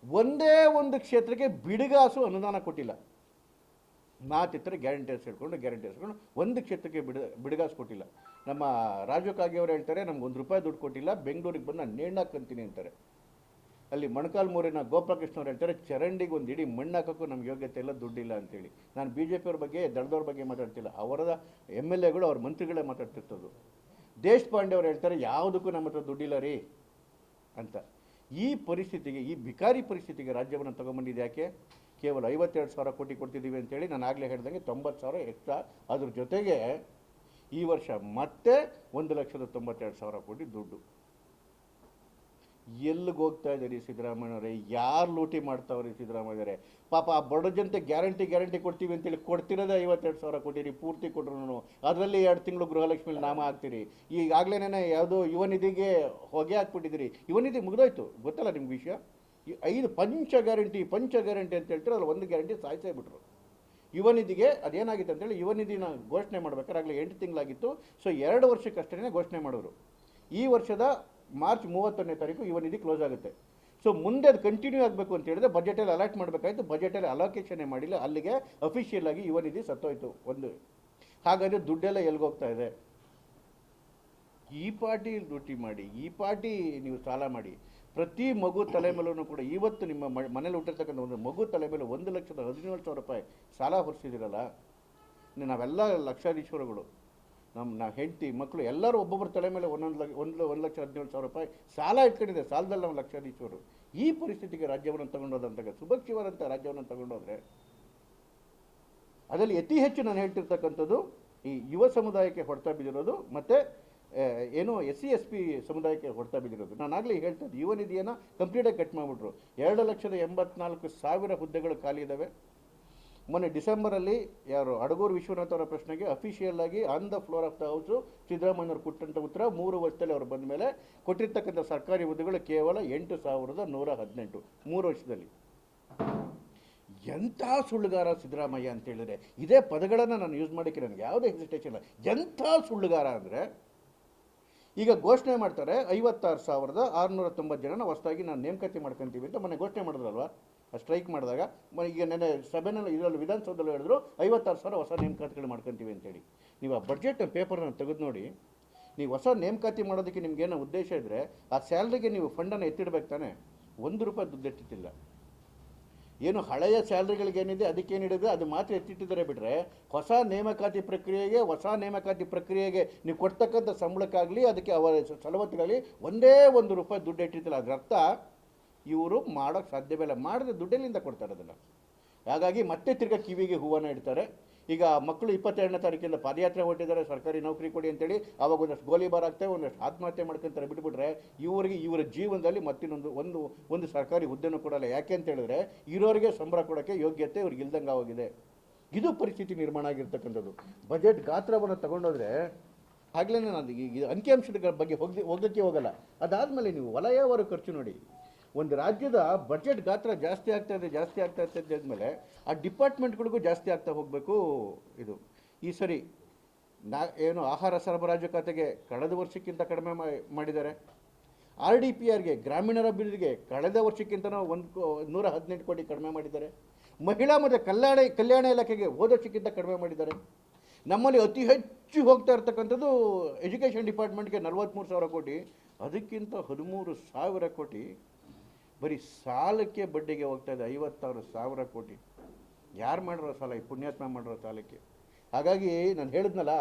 ಒಂದೇ ಒಂದು ಕ್ಷೇತ್ರಕ್ಕೆ ಬಿಡುಗಾಸು ಅನುದಾನ ಕೊಟ್ಟಿಲ್ಲ. ಮಾತಿತ್ತರೆ ಗ್ಯಾರಂಟಿ ಹೇಳ್ಕೊಂಡು ಒಂದು ಕ್ಷೇತ್ರಕ್ಕೆ ಬಿಡುಗಾಸು ಕೊಟ್ಟಿಲ್ಲ. ನಮ್ಮ ರಾಜು ಕಾಗೆಯವರು ಹೇಳ್ತಾರೆ ನಮ್ಗೆ ₹1 ದುಡ್ಡು ಕೊಟ್ಟಿಲ್ಲ, ಬೆಂಗಳೂರಿಗೆ ಬಂದು ನಾನು ನೇಣು ಹಾಕಂತೀನಿ ಅಂತಾರೆ. ಅಲ್ಲಿ ಮೊಣಕಾಲ್ಮೂರಿನ ಗೋಪಾಲಕೃಷ್ಣವ್ರು ಹೇಳ್ತಾರೆ ಚರಂಡಿಗೆ ಒಂದು ಇಡೀ ಮಣ್ಣು ಹಾಕೋಕ್ಕೂ ನಮ್ಗೆ ಯೋಗ್ಯತೆ ಇಲ್ಲ, ದುಡ್ಡಿಲ್ಲ ಅಂತೇಳಿ. ನಾನು BJP ಅವ್ರ ಬಗ್ಗೆ ದಳದವ್ರ ಬಗ್ಗೆ ಮಾತಾಡ್ತಿಲ್ಲ, ಅವರದ MLAಗಳು ಅವ್ರ ಮಂತ್ರಿಗಳೇ ಮಾತಾಡ್ತಿರ್ತದ್ದು. ದೇಶಪಾಂಡೆ ಅವ್ರು ಹೇಳ್ತಾರೆ ಯಾವುದಕ್ಕೂ ನಮ್ಮ ಹತ್ರ ದುಡ್ಡಿಲ್ಲ ರೀ ಅಂತ. ಈ ಪರಿಸ್ಥಿತಿಗೆ, ಈ ಭಿಕಾರಿ ಪರಿಸ್ಥಿತಿಗೆ ರಾಜ್ಯವನ್ನು ತಗೊಂಬಂದಿದ್ದು ಯಾಕೆ? ಕೇವಲ 52,000 ಕೋಟಿ ಕೊಡ್ತಿದ್ದೀವಿ ಅಂತೇಳಿ. ನಾನು ಆಗಲೇ ಹೇಳ್ದಂಗೆ 90,000 ಎಕ್ಸ್ಟ್ರಾ. ಅದ್ರ ಜೊತೆಗೆ ಈ ವರ್ಷ ಮತ್ತೆ 1,92,000 ಕೋಟಿ ದುಡ್ಡು. ಎಲ್ಲಿಗೆ ಹೋಗ್ತಾ ಇದ್ದೀರಿ ಸಿದ್ದರಾಮಯ್ಯನವರೇ? ಯಾರು ಲೂಟಿ ಮಾಡ್ತಾವ್ರಿ ಸಿದ್ದರಾಮಯ್ಯರೇ? ಪಾಪ ಆ ಬಡ ಜನತೆ ಗ್ಯಾರಂಟಿ ಕೊಡ್ತೀವಿ ಅಂತೇಳಿ ಕೊಡ್ತಿರೋದೇ 52,000 ಕೋಟಿ ರೀ. ಪೂರ್ತಿ ಕೊಟ್ಟರು ಅದರಲ್ಲಿ 2 ತಿಂಗಳು ಗೃಹಲಕ್ಷ್ಮಿಲಿ ನಾಮ ಹಾಕ್ತೀರಿ. ಈಗಾಗಲೇ ಯಾವುದೋ ಯುವ ನಿಧಿಗೆ ಹೊಗೆ ಹಾಕ್ಬಿಟ್ಟಿದ್ದೀರಿ. ಯುವ ನಿಧಿ ಮುಗಿದೋಯ್ತು, ಗೊತ್ತಲ್ಲ ನಿಮ್ಗೆ ವಿಷಯ. ಈ 5 ಪಂಚ ಗ್ಯಾರಂಟಿ ಅಂತ ಹೇಳ್ತಾರೆ, ಅದ್ರಲ್ಲಿ 1 ಗ್ಯಾರಂಟಿ ಸಾಯಿಸೇ ಬಿಟ್ರು. ಯುವ ನಿಧಿಗೆ ಅದೇನಾಗಿತ್ತು ಅಂತೇಳಿ ಯುವ ನಿಧಿನ ಘೋಷಣೆ ಮಾಡ್ಬೇಕಾದ್ರೆ ಆಗಲೇ 8 ತಿಂಗಳಾಗಿತ್ತು. ಸೊ 2 ವರ್ಷಕ್ಕಷ್ಟೇ ಘೋಷಣೆ ಮಾಡಿದ್ರು. ಈ ವರ್ಷದ ಮಾರ್ಚ್ 31ನೇ ತಾರೀಕು ಯುವ ನಿಧಿ ಕ್ಲೋಸ್ ಆಗುತ್ತೆ. ಸೊ ಮುಂದೆ ಅದು ಕಂಟಿನ್ಯೂ ಆಗಬೇಕು ಅಂತ ಹೇಳಿದ್ರೆ ಬಜೆಟಲ್ಲಿ ಅಲಾಟ್ ಮಾಡಬೇಕಾಯ್ತು. ಬಜೆಟಲ್ಲಿ ಅಲೋಕೇಶನ್ನೇ ಮಾಡಿಲ್ಲ. ಅಲ್ಲಿಗೆ ಅಫಿಷಿಯಲ್ ಆಗಿ ಯುವ ನಿಧಿ ಸತ್ತೋಯ್ತು ಒಂದು. ಹಾಗಾದರೆ ದುಡ್ಡೆಲ್ಲ ಎಲ್ಗೋಗ್ತಾ ಇದೆ? ಈ ಪಾರ್ಟಿ ಲೂಟಿ ಮಾಡಿ, ಈ ಪಾರ್ಟಿ ನೀವು ಸಾಲ ಮಾಡಿ, ಪ್ರತಿ ಮಗು ತಲೆ ಮೇಲೂ ಕೂಡ ಇವತ್ತು ನಿಮ್ಮ ಮನೇಲಿ ಹುಟ್ಟಿರ್ತಕ್ಕಂಥ ಒಂದು ಮಗು ತಲೆ ಮೇಲೆ 1,17,000 ರೂಪಾಯಿ ಸಾಲ ಹೊರಿಸಿದಿರಲ್ಲ. ನಾವೆಲ್ಲ ಲಕ್ಷಾಧೀಶ್ವರಗಳು, ನಾವು ಹೆಂಡತಿ ಮಕ್ಕಳು ಎಲ್ಲರೂ ಒಬ್ಬೊಬ್ಬರ ತಲೆ ಮೇಲೆ 1,17,000 ರೂಪಾಯಿ ಸಾಲ ಇಟ್ಕೊಂಡಿದೆ. ಸಾಲದಲ್ಲಿ ನಾವು ಲಕ್ಷಾಧೀಶ್ವರು. ಈ ಪರಿಸ್ಥಿತಿಗೆ ರಾಜ್ಯವನ್ನು ತಗೊಂಡೋದಂತಾಗ ಸುಭಕ್ಷಿವರಂಥ ರಾಜ್ಯವನ್ನು ತಗೊಂಡೋದ್ರೆ ಅದರಲ್ಲಿ ಅತಿ ಹೆಚ್ಚು ನಾನು ಹೇಳ್ತಿರ್ತಕ್ಕಂಥದ್ದು ಈ ಯುವ ಸಮುದಾಯಕ್ಕೆ ಹೊಡೆತ ಬಿದ್ದಿರೋದು, ಮತ್ತು ಏನು SC/SP ಸಮುದಾಯಕ್ಕೆ ಹೊಡೆತ ಬಿದ್ದಿರೋದು. ನಾನು ಆಗಲೇ ಹೇಳ್ತದ್ದು ಯುವ ನಿಧಿಯನ್ನು ಕಂಪ್ಲೀಟಾಗಿ ಕಟ್ ಮಾಡಿಬಿಟ್ರು. 2,84,000 ಹುದ್ದೆಗಳು ಖಾಲಿ ಇದ್ದಾವೆ. ಮೊನ್ನೆ ಡಿಸೆಂಬರಲ್ಲಿ ಯಾರು ಅಡಗೂರು ವಿಶ್ವನಾಥ್ ಅವರ ಪ್ರಶ್ನೆಗೆ ಅಫಿಷಿಯಲ್ ಆಗಿ on the floor of the house ಸಿದ್ದರಾಮಯ್ಯವ್ರು ಕೊಟ್ಟಂಥ ಉತ್ತರ 3 ವರ್ಷದಲ್ಲಿ ಅವರು ಬಂದ ಮೇಲೆ ಕೊಟ್ಟಿರ್ತಕ್ಕಂಥ ಸರ್ಕಾರಿ ಹುದ್ದೆಗಳು ಕೇವಲ 8,118 3 ವರ್ಷದಲ್ಲಿ. ಎಂಥ ಸುಳ್ಳುಗಾರ ಸಿದ್ದರಾಮಯ್ಯ ಅಂತ ಹೇಳಿದ್ರೆ ಇದೇ ಪದಗಳನ್ನು ನಾನು ಯೂಸ್ ಮಾಡೋಕ್ಕೆ ನನಗೆ ಯಾವುದೇ ಹೆಸಿಟೇಷನ್ ಇಲ್ಲ. ಎಂಥ ಸುಳ್ಳುಗಾರ ಅಂದರೆ ಈಗ ಘೋಷಣೆ ಮಾಡ್ತಾರೆ 56,690 ಜನನ ಹೊಸದಾಗಿ ನಾನು ನೇಮಕಾತಿ ಮಾಡ್ಕೊತೀವಿ ಅಂತ ಮೊನ್ನೆ ಘೋಷಣೆ ಮಾಡಿದ್ರಲ್ವ, ಸ್ಟ್ರೈಕ್ ಮಾಡಿದಾಗ. ಈಗ ನೆನ್ನೆ ಸಭೆನಲ್ಲಿ ಇದರಲ್ಲಿ ವಿಧಾನಸೌಧದಲ್ಲಿ ಹೇಳಿದ್ರು 56,000 ಹೊಸ ನೇಮಕಾತಿಗಳು ಮಾಡ್ಕೊತೀವಿ ಅಂತೇಳಿ. ನೀವು ಆ ಬಡ್ಜೆಟ್ ಪೇಪರ್ನ ತೆಗೆದು ನೋಡಿ. ನೀವು ಹೊಸ ನೇಮಕಾತಿ ಮಾಡೋದಕ್ಕೆ ನಿಮ್ಗೇನೋ ಉದ್ದೇಶ ಇದ್ದರೆ ಆ ಸ್ಯಾಲ್ರಿಗೆ ನೀವು ಫಂಡನ್ನು ಎತ್ತಿಡ್ಬೇಕು ತಾನೆ. ₹1 ದುಡ್ಡು ಎತ್ತಿತ್ತಿಲ್ಲ. ಏನು ಹಳೆಯ ಸ್ಯಾಲ್ರಿಗಳಿಗೇನಿದೆ ಅದಕ್ಕೇನಿದೆ ಅದು ಮಾತ್ರ ಎತ್ತಿಟ್ಟಿದ್ದಾರೆ ಬಿಟ್ಟರೆ ಹೊಸ ನೇಮಕಾತಿ ಪ್ರಕ್ರಿಯೆಗೆ ನೀವು ಕೊಡ್ತಕ್ಕಂಥ ಸಂಬಳಕ್ಕಾಗಲಿ ಅದಕ್ಕೆ ಅವರ ಸಲವತ್ತಿಗಾಗಲಿ ಒಂದೇ ಒಂದು ರೂಪಾಯಿ ದುಡ್ಡು ಇಟ್ಟಿರ್ತಿಲ್ಲ. ಅದರ ಅರ್ಥ ಇವರು ಮಾಡೋಕ್ಕೆ ಸಾಧ್ಯವೇ ಇಲ್ಲ. ಮಾಡಿದ್ರೆ ದುಡ್ಡೆಲ್ಲಿಂದ ಕೊಡ್ತಾರೆ ಅದನ್ನು. ಹಾಗಾಗಿ ಮತ್ತೆ ತಿರ್ಗಾ ಕಿವಿಗೆ ಹೂವನ್ನು ಇಡ್ತಾರೆ. ಈಗ ಮಕ್ಕಳು 22ನೇ ತಾರೀಕಿಂದ ಪಾದಯಾತ್ರೆ ಹೊರಟಿದ್ದಾರೆ, ಸರ್ಕಾರಿ ನೌಕರಿ ಕೊಡಿ ಅಂತೇಳಿ. ಆವಾಗ ಒಂದಷ್ಟು ಗೋಲಿಬಾರ್ ಆಗ್ತವೆ, ಒಂದಷ್ಟು ಆತ್ಮಹತ್ಯೆ ಮಾಡ್ಕೊಂತಾರೆ. ಬಿಟ್ಬಿಟ್ರೆ ಇವರ ಜೀವನದಲ್ಲಿ ಮತ್ತಿನ್ನೊಂದು ಒಂದು ಸರ್ಕಾರಿ ಹುದ್ದೆನೂ ಕೊಡಲ್ಲ. ಯಾಕೆ ಅಂತ ಹೇಳಿದ್ರೆ ಇರೋರಿಗೆ ಸಂಬಳ ಕೊಡೋಕ್ಕೆ ಯೋಗ್ಯತೆ ಇವ್ರಿಗೆ ಇಲ್ದಂಗೆ ಆಗೋಗಿದೆ. ಇದು ಪರಿಸ್ಥಿತಿ ನಿರ್ಮಾಣ ಆಗಿರ್ತಕ್ಕಂಥದ್ದು. ಬಜೆಟ್ ಗಾತ್ರವನ್ನು ತಗೊಂಡೋದ್ರೆ ಆಗಲೇ ನಾನು ಈಗ ಅಂಕಿಅಂಶದ ಬಗ್ಗೆ ಹೋಗೋಕ್ಕೆ ಹೋಗಲ್ಲ. ಅದಾದಮೇಲೆ ನೀವು ವಲಯವಾರು ಖರ್ಚು ನೋಡಿ. ಒಂದು ರಾಜ್ಯದ ಬಜೆಟ್ ಗಾತ್ರ ಜಾಸ್ತಿ ಆಗ್ತಾ ಇದೆ ಅಂದಮೇಲೆ ಆ ಡಿಪಾರ್ಟ್ಮೆಂಟ್ಗಳಿಗೂ ಜಾಸ್ತಿ ಆಗ್ತಾ ಹೋಗಬೇಕು. ಇದು ಈ ಸರಿ ಏನು ಆಹಾರ ಸರಬರಾಜು ಖಾತೆಗೆ ಕಳೆದ ವರ್ಷಕ್ಕಿಂತ ಕಡಿಮೆ ಮಾಡಿದ್ದಾರೆ. RDPRಗೆ ಗ್ರಾಮೀಣಾಭಿವೃದ್ಧಿಗೆ ಕಳೆದ ವರ್ಷಕ್ಕಿಂತ 118 ಕೋಟಿ ಕಡಿಮೆ ಮಾಡಿದ್ದಾರೆ. ಮಹಿಳಾ ಮತ್ತು ಕಲ್ಯಾಣ ಇಲಾಖೆಗೆ ಹೋದ ವರ್ಷಕ್ಕಿಂತ ಕಡಿಮೆ ಮಾಡಿದ್ದಾರೆ. ನಮ್ಮಲ್ಲಿ ಅತಿ ಹೆಚ್ಚು ಹೋಗ್ತಾ ಇರ್ತಕ್ಕಂಥದ್ದು ಎಜುಕೇಷನ್ ಡಿಪಾರ್ಟ್ಮೆಂಟ್ಗೆ 43,000 ಕೋಟಿ. ಅದಕ್ಕಿಂತ 13,000 ಕೋಟಿ ಬರೀ ಸಾಲಕ್ಕೆ ಬಡ್ಡಿಗೆ ಹೋಗ್ತಾ ಇದೆ. 56,000 ಕೋಟಿ. ಯಾರು ಮಾಡಿರೋ ಸಾಲ? ಈ ಪುಣ್ಯಾತ್ಮ ಮಾಡಿರೋ ಸಾಲಕ್ಕೆ. ಹಾಗಾಗಿ ನಾನು ಹೇಳಿದ್ನಲ್ಲ,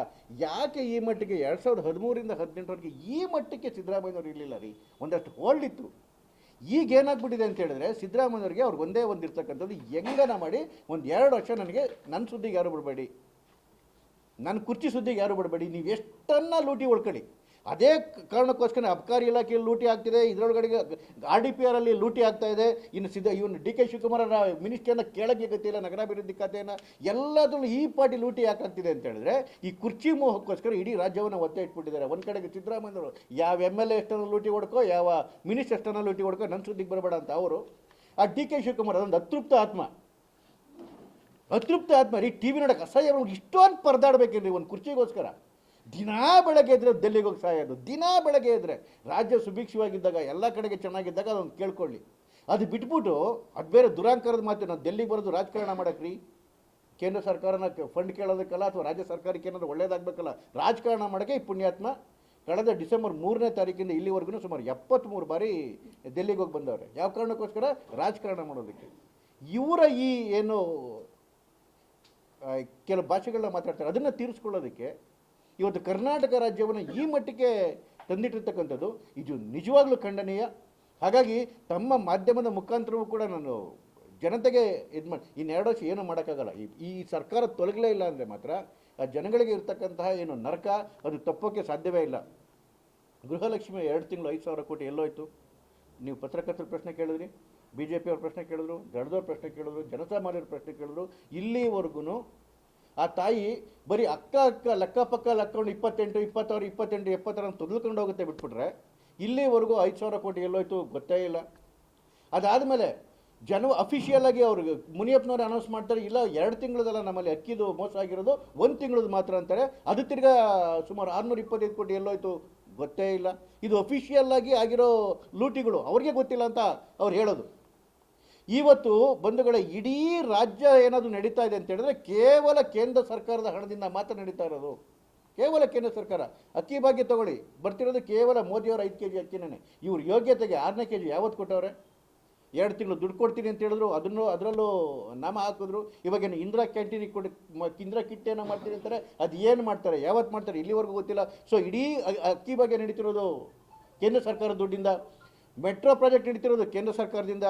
ಯಾಕೆ ಈ ಮಟ್ಟಿಗೆ 2013ರಿಂದ 2018ವರೆಗೆ ಈ ಮಟ್ಟಕ್ಕೆ ಸಿದ್ದರಾಮಯ್ಯನವ್ರು ಇರಲಿಲ್ಲ ರೀ. ಒಂದಷ್ಟು ಹೋಲ್ಡ್ ಇತ್ತು. ಈಗ ಏನಾಗ್ಬಿಟ್ಟಿದೆ ಅಂತ ಹೇಳಿದ್ರೆ ಸಿದ್ದರಾಮಯ್ಯವ್ರಿಗೆ ಅವ್ರಿಗೆ ಒಂದೇ ಇರ್ತಕ್ಕಂಥದ್ದು, ಹೆಂಗನ ಮಾಡಿ 1-2 ವರ್ಷ ನನಗೆ ನನ್ನ ಸುದ್ದಿಗೆ ಯಾರು ಬಿಡಬೇಡಿ, ನನ್ನ ಕುರ್ಚಿ ಸುದ್ದಿಗೆ ಯಾರು ಬಿಡಬೇಡಿ, ನೀವು ಎಷ್ಟನ್ನ ಲೂಟಿ ಹೊಡ್ಕೊಳ್ಳಿ. ಅದೇ ಕಾರಣಕ್ಕೋಸ್ಕರ ಅಬಕಾರಿ ಇಲಾಖೆಯಲ್ಲಿ ಲೂಟಿ ಆಗ್ತಿದೆ, ಇದರೊಳಗಡೆ RDPRಲ್ಲಿ ಲೂಟಿ ಆಗ್ತಾ ಇದೆ. ಇನ್ನು ಇವನು DK ಶಿವಕುಮಾರ್ ಮಿನಿಸ್ಟ್ರಿಯನ್ನು ಕೇಳಕ್ಕೆ ಗೊತ್ತಿಲ್ಲ, ನಗರಾಭಿವೃದ್ಧಿ ಖಾತೆಯನ್ನು ಎಲ್ಲದರಲ್ಲೂ ಈ ಪಾರ್ಟಿ ಲೂಟಿ ಯಾಕಾಗ್ತಿದೆ ಅಂತ ಹೇಳಿದ್ರೆ ಈ ಕುರ್ಚಿ ಮೋಹಕ್ಕೋಸ್ಕರ ಇಡೀ ರಾಜ್ಯವನ್ನು ಒತ್ತೆ ಇಟ್ಬಿಟ್ಟಿದ್ದಾರೆ. ಒಂದು ಕಡೆಗೆ ಸಿದ್ದರಾಮಯ್ಯವರು ಯಾವ MLA ಎಷ್ಟನ್ನು ಲೂಟಿ ಹೊಡ್ಕೋ, ಯಾವ ಮಿನಿಸ್ಟರ್ ಎಷ್ಟನ್ನು ಲೂಟಿ ಹೊಡ್ಕೋ, ನನ್ನ ಸುದ್ದಿಗೆ ಬರಬೇಡ ಅಂತ ಅವರು. ಆ DK ಶಿವಕುಮಾರ್ ಅದೊಂದು ಅತೃಪ್ತ ಆತ್ಮ ರೀ. TV ನೋಡೋಕೆ ಅಸಹ್ಯ. ಇಷ್ಟೊಂದು ಪರದಾಡಬೇಕಿಲ್ಲ ಒಂದು ಕುರ್ಚಿಗೋಸ್ಕರ. ದಿನಾ ಬೆಳಗ್ಗೆ ಇದ್ದರೆ ಡೆಲ್ಲಿಗೆ ಹೋಗಿ ಸಾಯೋದು. ದಿನಾ ಬೆಳಗ್ಗೆ ಇದ್ದರೆ ರಾಜ್ಯ ಸುಭಿಕ್ಷವಾಗಿದ್ದಾಗ, ಎಲ್ಲ ಕಡೆಗೆ ಚೆನ್ನಾಗಿದ್ದಾಗ ಅದೊಂದು ಕೇಳ್ಕೊಳ್ಳಿ. ಅದು ಬಿಟ್ಬಿಟ್ಟು ಅದು ಬೇರೆ ದುರಾಂಕಾರದ ಮಾತು. ನಾವು ಡೆಲ್ಲಿಗೆ ಬರೋದು ರಾಜಕಾರಣ ಮಾಡೋಕ್ರಿ, ಕೇಂದ್ರ ಸರ್ಕಾರನ ಫಂಡ್ ಕೇಳೋದಕ್ಕಲ್ಲ, ಅಥವಾ ರಾಜ್ಯ ಸರ್ಕಾರಕ್ಕೆ ಏನಾದರೂ ಒಳ್ಳೇದಾಗಬೇಕಲ್ಲ, ರಾಜಕಾರಣ ಮಾಡೋಕ್ಕೆ ಈ ಪುಣ್ಯಾತ್ಮ ಕಳೆದ ಡಿಸೆಂಬರ್ 3ನೇ ತಾರೀಕಿಂದ ಇಲ್ಲಿವರೆಗೂ ಸುಮಾರು 73 ಬಾರಿ ಡೆಲ್ಲಿಗೆ ಹೋಗಿ ಬಂದವ್ರೆ. ಯಾವ ಕಾರಣಕ್ಕೋಸ್ಕರ? ರಾಜಕಾರಣ ಮಾಡೋದಕ್ಕೆ. ಇವರ ಈ ಏನು ಕೆಲವು ಭಾಷೆಗಳನ್ನ ಮಾತಾಡ್ತಾರೆ, ಅದನ್ನು ತೀರಿಸ್ಕೊಳ್ಳೋದಕ್ಕೆ ಇವತ್ತು ಕರ್ನಾಟಕ ರಾಜ್ಯವನ್ನು ಈ ಮಟ್ಟಿಗೆ ತಂದಿಟ್ಟಿರ್ತಕ್ಕಂಥದ್ದು ಇದು ನಿಜವಾಗ್ಲೂ ಖಂಡನೀಯ. ಹಾಗಾಗಿ ತಮ್ಮ ಮಾಧ್ಯಮದ ಮುಖಾಂತರವೂ ಕೂಡ ನಾನು ಜನತೆಗೆ ಇನ್ನು 2 ವರ್ಷ ಏನೂ ಮಾಡೋಕ್ಕಾಗಲ್ಲ. ಈ ಸರ್ಕಾರ ತೊಲಗಲೇ ಇಲ್ಲ ಅಂದರೆ ಮಾತ್ರ ಆ ಜನಗಳಿಗೆ ಇರ್ತಕ್ಕಂತಹ ಏನು ನರಕ ಅದು ತಪ್ಪೋಕ್ಕೆ ಸಾಧ್ಯವೇ ಇಲ್ಲ. ಗೃಹಲಕ್ಷ್ಮಿ 2 ತಿಂಗಳು 5,000 ಕೋಟಿ ಎಲ್ಲೋಯ್ತು? ನೀವು ಪತ್ರಕರ್ತರ ಪ್ರಶ್ನೆ ಕೇಳಿದ್ರಿ, BJP ಅವ್ರ ಪ್ರಶ್ನೆ ಕೇಳಿದ್ರು, ದಳದವ್ರ ಪ್ರಶ್ನೆ ಕೇಳಿದ್ರು, ಜನಸಾಮಾನ್ಯರ ಪ್ರಶ್ನೆ ಕೇಳಿದ್ರು. ಇಲ್ಲಿವರೆಗೂ ಆ ತಾಯಿ ಬರೀ ಲೆಕ್ಕಪಕ್ಕ ಲೆಕ್ಕೊಂಡು 28, 22, ತೊದಲ್ಕೊಂಡು ಹೋಗುತ್ತೆ ಬಿಟ್ಬಿಟ್ರೆ ಇಲ್ಲಿವರೆಗೂ 5,000 ಕೋಟಿ ಎಲ್ಲೋಯ್ತು ಗೊತ್ತೇ ಇಲ್ಲ. ಅದಾದಮೇಲೆ ಅಫಿಷಿಯಲ್ ಆಗಿ ಅವ್ರಿಗೆ ಮುನಿಯಪ್ಪನವ್ರು ಅನೌನ್ಸ್ ಮಾಡ್ತಾರೆ, ಇಲ್ಲ 2 ತಿಂಗಳದಲ್ಲ ನಮ್ಮಲ್ಲಿ ಅಕ್ಕಿದು ಮೋಸ ಆಗಿರೋದು, 1 ತಿಂಗಳದ್ದು ಮಾತ್ರ ಅಂತಾರೆ. ಅದು ತಿರ್ಗಾ ಸುಮಾರು 625 ಕೋಟಿ ಎಲ್ಲೋಯ್ತು ಗೊತ್ತೇ ಇಲ್ಲ. ಇದು ಅಫಿಷಿಯಲ್ ಆಗಿ ಆಗಿರೋ ಲೂಟಿಗಳು, ಅವ್ರಿಗೆ ಗೊತ್ತಿಲ್ಲ ಅಂತ ಅವ್ರು ಹೇಳೋದು. ಇವತ್ತು ಬಂಧುಗಳ ಇಡೀ ರಾಜ್ಯ ಏನಾದರೂ ನಡೀತಾ ಇದೆ ಅಂತ ಹೇಳಿದ್ರೆ ಕೇವಲ ಕೇಂದ್ರ ಸರ್ಕಾರದ ಹಣದಿಂದ ಮಾತ್ರ ನಡೀತಾ ಇರೋದು. ಕೇವಲ ಕೇಂದ್ರ ಸರ್ಕಾರ. ಅಕ್ಕಿ ಭಾಗ್ಯ ತಗೊಳ್ಳಿ, ಬರ್ತಿರೋದು ಕೇವಲ ಮೋದಿಯವರ 5 kg ಅಕ್ಕಿನೇ. ಇವ್ರ ಯೋಗ್ಯತೆಗೆ 6ನೇ kg ಯಾವತ್ತು ಕೊಟ್ಟವ್ರೆ? 2 ತಿಂಗಳು ದುಡ್ಡು ಕೊಡ್ತೀನಿ ಅಂತ ಹೇಳಿದ್ರು, ಅದರಲ್ಲೂ ನಾಮ ಹಾಕಿದ್ರು. ಇವಾಗೇನು ಇಂದಿರಾ ಕ್ಯಾಂಟೀನಿಗೆ ಇಂದಿರಾ ಕಿಟ್ ಏನೋ ಮಾಡ್ತೀನಿ ಅಂತಾರೆ, ಅದು ಏನು ಮಾಡ್ತಾರೆ, ಯಾವತ್ತು ಮಾಡ್ತಾರೆ ಇಲ್ಲಿವರೆಗೂ ಗೊತ್ತಿಲ್ಲ. ಸೊ ಇಡೀ ಅಕ್ಕಿ ಭಾಗ್ಯ ನಡೀತಿರೋದು ಕೇಂದ್ರ ಸರ್ಕಾರದ ದುಡ್ಡಿಂದ, ಮೆಟ್ರೋ ಪ್ರಾಜೆಕ್ಟ್ ನಡೀತಿರೋದು ಕೇಂದ್ರ ಸರ್ಕಾರದಿಂದ,